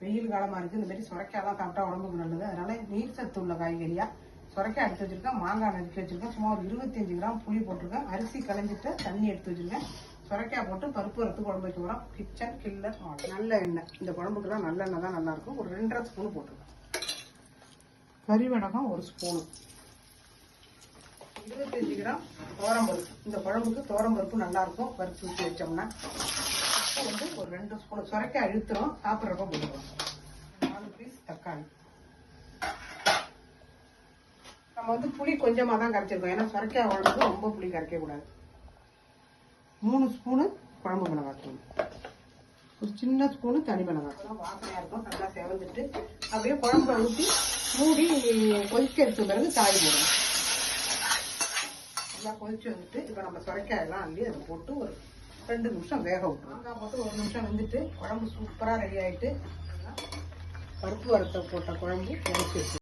வெயில் காலமாக இருக்குது. இந்த மாதிரி சுரைக்காயெல்லாம் சாப்பிட்டா உடம்புக்கு நல்லது. அதனால நீர் சத்து உள்ள காய்கறியாக சுரைக்காய் எடுத்து வச்சிருக்கேன். மாங்காய் நறுக்கி வச்சிருக்கேன். சும்மா ஒரு 25 கிராம் புளி போட்டிருக்கேன். அரிசி களைஞ்சிட்டு தண்ணி எடுத்து வச்சிருக்கேன். சுரைக்காய் போட்டு பருப்பு வறுத்து குழம்பு வைக்க போகிறோம். கிச்சன் கில்லர் நல்ல எண்ணெய். இந்த குழம்புக்குலாம் நல்ல எண்ணெய் தான் நல்லாயிருக்கும். ஒரு 2.5 ஸ்பூன் போட்டிருக்கேன். கறிவடகம் 1 ஸ்பூனு. 25 கிராம் துவரம்பருப்பு. இந்த குழம்புக்கு துவரம்பருப்பு நல்லாயிருக்கும் வறுத்து ஊற்றி வச்சோம்னா. வந்து ஒரு 2 ஸ்பூன் சுரைக்காய் அழுத்துறோம். சாப்பிட்றப்ப போடுவோம். 4 பீஸ் தக்காளி. நம்ம வந்து புளி கொஞ்சமாக தான் கரைச்சிருக்கோம். ஏன்னா சுரைக்காய் குழம்புக்கு ரொம்ப புளி கரைக்கக்கூடாது. 3 ஸ்பூனு குழம்பு மிளகாத்தூள். ஒரு சின்ன ஸ்பூனு தனி மிளகாத்தூள். வாசனையாக இருக்கும். நல்லா செவந்துட்டு அப்படியே குழம்புல ஊற்றி மூடி கொதிக்க எடுத்த பிறகு காய் போடணும். நல்லா கொதிச்சு வந்துட்டு இப்போ நம்ம சுரைக்காயெல்லாம் அள்ளி அதை போட்டு ஒரு 2 நிமிஷம் வேக விட்டுரும். மாங்காய் போட்டு 1 நிமிஷம் வெந்துட்டு குழம்பு சூப்பராக ரெடி ஆகிட்டு பருப்பு வறுத்த போட்ட குழம்பு இறக்கி வச்சு